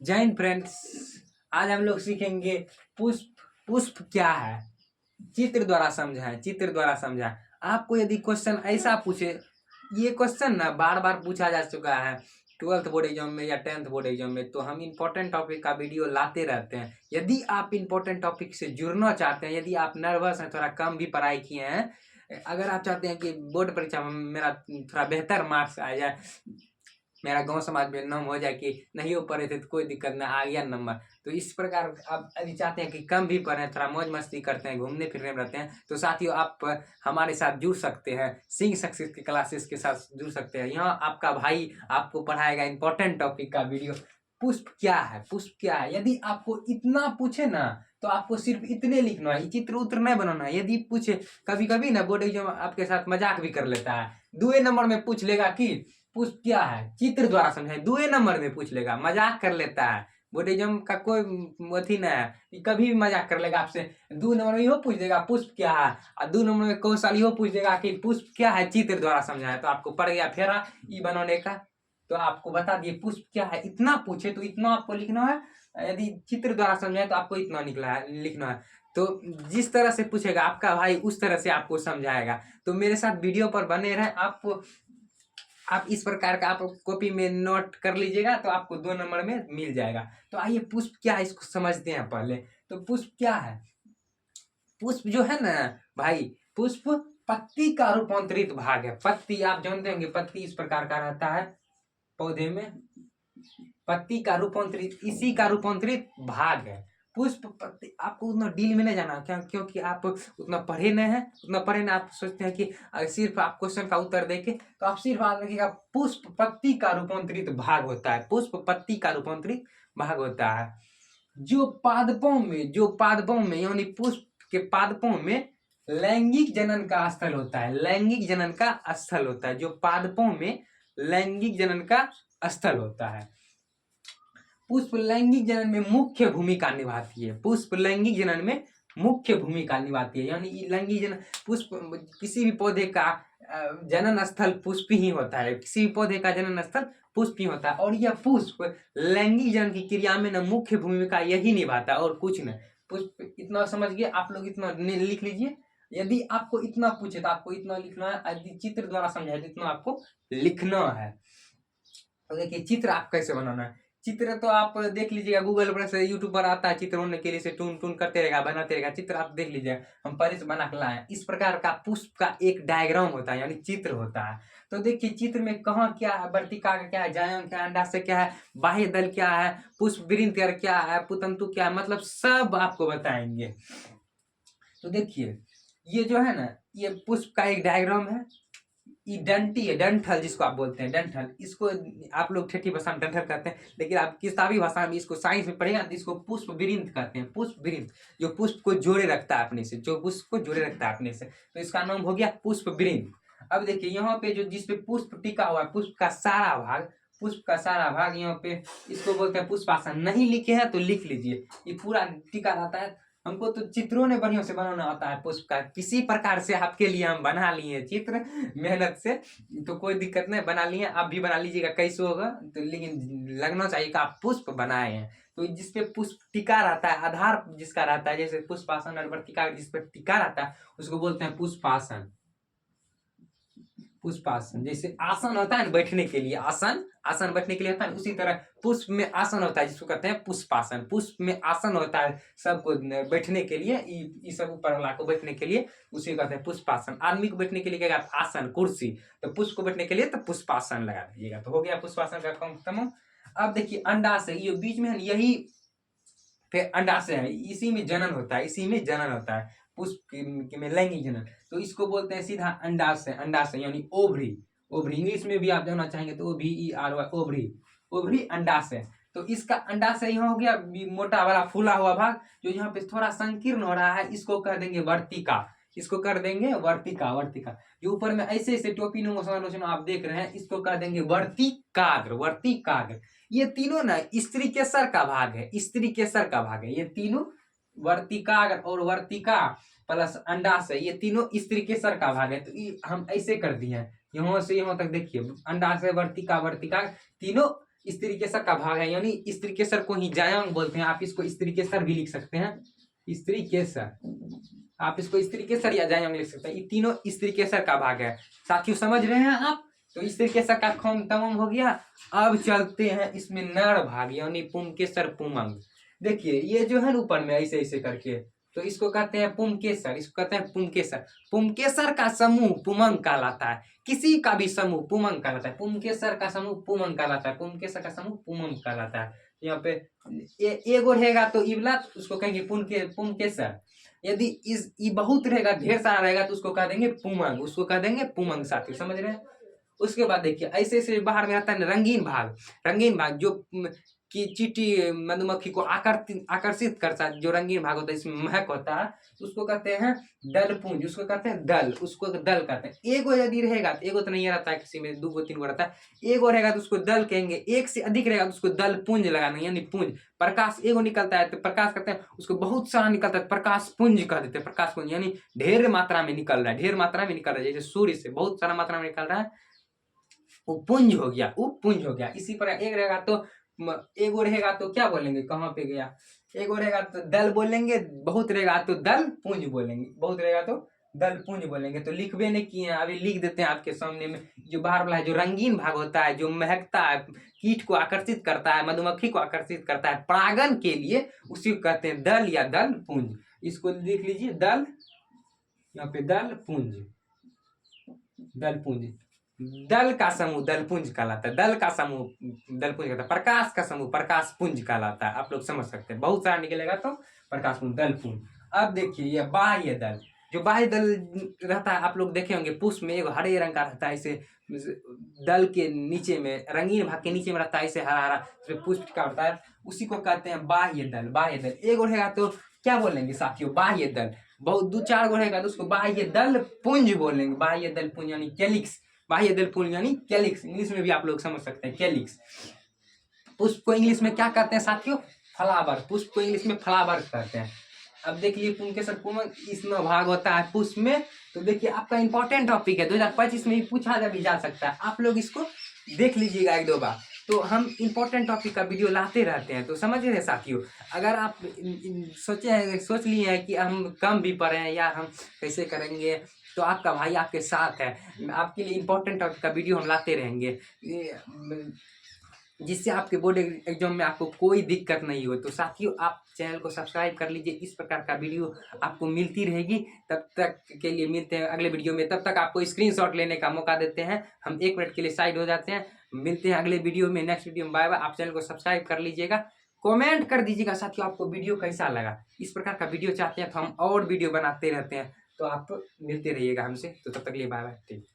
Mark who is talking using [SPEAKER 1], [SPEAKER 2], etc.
[SPEAKER 1] जय हिंद फ्रेंड्स। आज हम लोग सीखेंगे पुष्प। पुष्प क्या है, चित्र द्वारा समझाएं। चित्र द्वारा समझाएं। आपको यदि क्वेश्चन ऐसा पूछे, ये क्वेश्चन ना बार बार पूछा जा चुका है 12th बोर्ड एग्जाम में या 10th बोर्ड एग्जाम में, तो हम इंपॉर्टेंट टॉपिक का वीडियो लाते रहते हैं। यदि आप इंपॉर्टेंट टॉपिक से जुड़ना चाहते हैं, यदि आप नर्वस हैं, थोड़ा कम भी पढ़ाई किए हैं, अगर आप चाहते हैं कि बोर्ड परीक्षा में मेरा थोड़ा बेहतर मार्क्स आ जाए, मेरा गांव समाज में नाम हो जाए कि नहीं हो पढ़े थे तो कोई दिक्कत नहीं, आ गया नंबर, तो इस प्रकार आप यदि चाहते हैं कि कम भी पढ़ें, थोड़ा मौज मस्ती करते हैं, घूमने फिरने में रहते हैं, तो साथियों आप हमारे साथ जुड़ सकते हैं। सिंह सक्सेस के क्लासेस के साथ जुड़ सकते हैं। यहाँ आपका भाई आपको पढ़ाएगा इंपॉर्टेंट टॉपिक का वीडियो। पुष्प क्या है, पुष्प क्या है, यदि आपको इतना पूछे ना तो आपको सिर्फ इतने लिखना है, चित्र उत्र नहीं बनाना है। यदि पूछे, कभी कभी ना बोर्ड एग्जाम आपके साथ मजाक भी कर लेता है, 2 नंबर में पूछ लेगा कि पुष्प क्या है, चित्र द्वारा समझाए, 2 नंबर में पूछ लेगा, मजाक कर लेता है। बुद्धिज्म का कोई अथी नहीं है, कभी भी मजाक कर लेगा आपसे। 2 नंबर में यो पूछ देगा पुष्प क्या है, और 2 नंबर में कौशल यो पूछ देगा कि पुष्प क्या है, चित्र द्वारा समझाए, तो आपको पड़ गया फेरा ई बनाने का। तो आपको बता दिए पुष्प क्या है, इतना पूछे तो इतना आपको लिखना है, यदि चित्र द्वारा समझाए तो आपको इतना लिखना है। तो जिस तरह से पूछेगा आपका भाई, उस तरह से आपको समझाएगा। तो मेरे साथ वीडियो पर बने रहे। आप इस प्रकार का आप कॉपी में नोट कर लीजिएगा, तो आपको 2 नंबर में मिल जाएगा। तो आइए पुष्प क्या है इसको समझते हैं पहले। तो पुष्प क्या है, पुष्प जो है ना भाई, पुष्प पत्ती का रूपांतरित भाग है। पत्ती आप जानते होंगे, पत्ती इस प्रकार का रहता है पौधे में, पत्ती का रूपांतरित, इसी का रूपांतरित भाग है पुष्प। पत्ती आपको उतना डील में नहीं जाना, क्या, क्योंकि आप उतना पढ़े नहीं हैं। उतना पढ़े ना, आप सोचते हैं कि सिर्फ आप क्वेश्चन का उत्तर देके, तो आप सिर्फ याद रखिएगा पुष्प पत्ती का रूपांतरित भाग होता है। पुष्प पत्ती का रूपांतरित भाग होता है। जो पादपों में यानी पुष्प के पादपों में लैंगिक जनन का स्थल होता है। लैंगिक जनन का स्थल होता है, जो पादपों में लैंगिक जनन का स्थल होता है। पुष्प लैंगिक जनन में मुख्य भूमिका निभाती है। पुष्प लैंगिक जनन में मुख्य भूमिका निभाती है, यानी लैंगिक जनन, पुष्प किसी भी पौधे का जनन स्थल पुष्प ही होता है। किसी भी पौधे का जनन स्थल पुष्प ही होता है, और यह पुष्प लैंगिक जनन की क्रिया में न मुख्य भूमिका यही निभाता है और कुछ नहीं। पुष्प इतना समझ गए आप लोग, इतना लिख लीजिए। यदि आपको इतना पूछे तो आपको इतना लिखना है, यदि चित्र द्वारा समझाए तो इतना आपको लिखना है। तो देखिए चित्र आप कैसे बनाना है। चित्र तो आप देख लीजिएगा, गूगल पर से, यूट्यूब पर आता है चित्र होने के लिए, से टून टून करते रहेगा, बनाते रहेगा। चित्र आप देख लीजिएगा, हम पहले से बना के लाए। इस प्रकार का पुष्प का एक डायग्राम होता है, यानी चित्र होता है। तो देखिए चित्र में कहाँ क्या है, वर्तिका का क्या है, जायंग क्या है, अंडाशय क्या है, बाह्य दल क्या है, पुष्प वृंत क्या है, पुतंतु क्या है, मतलब सब आपको बताएंगे। तो देखिए ये जो है ना, ये पुष्प का एक डायग्राम है। ये डंटी है, डंठल जिसको आप बोलते हैं, डंठल। इसको आप लोग ठेठी भाषा में डंठल कहते हैं, लेकिन आप किताबी भाषा में इसको साइंस में पढ़ेगा तो इसको पुष्प विरिंत कहते हैं। पुष्प विरिंत, जो पुष्प को जोड़े रखता है अपने से, जो पुष्प को जोड़े रखता है अपने से, तो इसका नाम हो गया पुष्प विरिंत। अब देखिए यहाँ पे जो जिसपे पुष्प टिका हुआ है, पुष्प का सारा भाग, पुष्प का सारा भाग यहाँ पे, इसको बोलते हैं पुष्पासन। नहीं लिखे हैं तो लिख लीजिए, ये पूरा टिका रहता है। हमको तो चित्रों ने बढ़िया से बनाना आता है पुष्प का, किसी प्रकार से आपके लिए हम बना लिए चित्र मेहनत से, तो कोई दिक्कत नहीं, बना लिए। आप भी बना लीजिएगा, कैसे होगा तो, लेकिन लगना चाहिए कि आप पुष्प बनाए हैं। तो जिसपे पुष्प टिका रहता है, आधार जिसका रहता है, जैसे पुष्पासन और वर्तिका जिसपे टिका रहता है, उसको बोलते हैं पुष्पासन। पुष्पासन, जैसे आसन होता है ना बैठने के लिए, आसन, आसन बैठने के लिए होता है, उसी तरह पुष्प में आसन होता है जिसको कहते हैं पुष्पासन। पुष्प में आसन होता है सबको बैठने के लिए, ये सब ऊपर वाला को बैठने के लिए, उसी कहते हैं पुष्पासन। आदमी को बैठने के लिए क्या, आसन कुर्सी, तो पुष्प को बैठने के लिए तो पुष्पासन लगा दीजिएगा, तो हो गया पुष्पासन का काम खत्म। अब देखिए अंडाशय, ये बीच में है, यही फिर अंडाशय है, इसी में जनन होता है, इसी में जनन होता है पुष्प में लैंगिक जनन, तो इसको बोलते हैं सीधा अंडाशय। अंडाशय यानी ओवरी, ओवरी इंग्लिश में भी आप जानना चाहेंगे तो OVERY, ओवरी, ओवरी अंडाशय। तो इसका अंडाशय यहाँ हो गया मोटा वाला फूला हुआ भाग, जो यहाँ पे थोड़ा संकीर्ण हो रहा है, इसको कर देंगे वर्तिका, इसको कर देंगे वर्तिका। वर्तिका जो ऊपर में ऐसे ऐसे टोपी नुमा आप देख रहे हैं, इसको कर देंगे वर्तिकाग्र। वर्तिकाग्र, ये तीनों ना स्त्री केसर का भाग है, स्त्री केसर का भाग है ये तीनों। वर्तिकाग्र और वर्तिका प्लस अंडाशय, ये तीनों स्त्री केसर का भाग है। तो ये हम ऐसे कर दिए हैं, यहाँ से यहाँ तक देखिए, अंडाशय वर्तिका वर्तिका तीनों स्त्रीकेसर का भाग है, यानी स्त्रीकेसर को ही जायांग बोलते हैं। आप इसको स्त्रीकेसर भी लिख सकते हैं, स्त्रीकेसर। आप इसको स्त्रीकेसर या जायांग लिख सकते हैं। ये तीनों स्त्रीकेसर का भाग है। साथियों समझ रहे हैं आप? तो स्त्रीकेसर का खम तमाम हो गया। अब चलते हैं इसमें नर भाग, यानी पुंकेसर पुमंग। देखिए ये जो है ऊपर में ऐसे ऐसे करके, तो इसको कहते हैं पुंकेसर, इसको कहते हैं पुंकेसर। पुंकेसर का समूह पुमंग कहलाता है। किसी का भी समूह पुमंग कहलाता है। पुंकेसर का समूह पुमंग कहलाता है। पुंकेसर का समूह पुमंग कहलाता है। यहाँ पे एगो रहेगा तो इबला, उसको कहेंगे पुंकेसर। यदि इस बहुत रहेगा, ढेर सारा रहेगा, तो उसको कह देंगे पुमंग, उसको कह देंगे पुमंग। साथी समझ रहे हैं? उसके बाद देखिए ऐसे ऐसे बाहर में आता है रंगीन भाग। रंगीन भाग जो कि चींटी मधुमक्खी को आकर्षित करता है, जो रंगीन भाग होता है, इसमें महक होता है, उसको कहते हैं दलपुंज, उसको कहते हैं दल, उसको दल कहते हैं। एगो यदि रहेगा तो, एगो तो नहीं रहता है किसी में, 2 गो 3 गो रहता है। एगो रहेगा तो उसको दल कहेंगे, एक से अधिक रहेगा तो उसको दल पुंज लगाना, यानी पुंज। प्रकाश एगो निकलता है तो प्रकाश कहते हैं, उसको बहुत सारा निकलता है प्रकाश पुंज कह देते हैं। प्रकाश पुंज यानी ढेर मात्रा में निकल रहा है, ढेर मात्रा में निकल रहा है, जैसे सूर्य से बहुत सारा मात्रा में निकल रहा है, पुंज हो गया, पुंज हो गया। इसी प्रकार एक रहेगा तो, एगो रहेगा तो क्या बोलेंगे, कहाँ पे गया, एगो रहेगा तो दल बोलेंगे, बहुत रहेगा तो दल पुंज बोलेंगे, बहुत रहेगा तो दल पुंज बोलेंगे। तो लिखबे नहीं किए हैं, अभी लिख देते हैं आपके सामने में। जो बाहर वाला है, जो रंगीन भाग होता है, जो महकता है, कीट को आकर्षित करता है, मधुमक्खी को आकर्षित करता है परागन के लिए, उसी को कहते हैं दल या दल पुंज। इसको लिख लीजिए दल, यहाँ पे दल पुंज, दल पुंज। दल का समूह दलपुंज कहलाता है। दल का समूह दलपुंज कहलाता है। प्रकाश का समूह प्रकाश पुंज कहलाता है। आप लोग समझ सकते हैं, बहुत सारा निकलेगा तो प्रकाश पुंज, दलपुंज। अब देखिए ये बाह्य दल, जो बाह्य दल रहता है, आप लोग देखे होंगे पुष्प में एगो हरे रंग का रहता है, ऐसे दल के नीचे में, रंगीन भाग के नीचे में रहता है, ऐसे हरा हरा पुष्प का होता है, उसी को कहते हैं बाह्य दल। बाह्य दल एगो रहेगा तो क्या बोलेंगे साथियों, बाह्य दल। बहुत 2-4 गो रहेगा तो उसको बाह्य दल पुंज बोलेंगे। बाह्य दल पुंज यानी कैलिक्स, बाह्य दल पुंज यानी कैलिक्स, इंग्लिश में भी आप लोग समझ सकते हैं, कैलिक्स। पुष्प को इंग्लिश में क्या कहते हैं साथियों, फ्लावर। पुष्प को इंग्लिश में फ्लावर कहते हैं। अब देख लिए पुंकेसर पुमंग, इसमें भाग होता है पुष्प में। तो देखिए आपका इंपॉर्टेंट टॉपिक है, 2025 में भी पूछा जा सकता है, आप लोग इसको देख लीजिएगा 1-2 बार। तो हम इंपॉर्टेंट टॉपिक का वीडियो लाते रहते हैं, तो समझ रहे साथियों। अगर आप सोच लिए हैं कि हम कम भी पढ़े हैं या हम कैसे करेंगे, तो आपका भाई आपके साथ है, आपके लिए इंपॉर्टेंट टॉपिक का वीडियो हम लाते रहेंगे, जिससे आपके बोर्ड एग्जाम में आपको कोई दिक्कत नहीं हो। तो साथियों आप चैनल को सब्सक्राइब कर लीजिए, इस प्रकार का वीडियो आपको मिलती रहेगी। तब तक के लिए मिलते हैं अगले वीडियो में। तब तक आपको स्क्रीनशॉट लेने का मौका देते हैं, हम 1 मिनट के लिए साइड हो जाते हैं। मिलते हैं अगले वीडियो में, नेक्स्ट वीडियो में। Bye bye. आप चैनल को सब्सक्राइब कर लीजिएगा, कमेंट कर दीजिएगा साथियों आपको वीडियो कैसा लगा। इस प्रकार का वीडियो चाहते हैं तो हम और वीडियो बनाते रहते हैं, तो आप मिलते रहिएगा हमसे। तो तब तक के लिए बाय बाय। ठीक।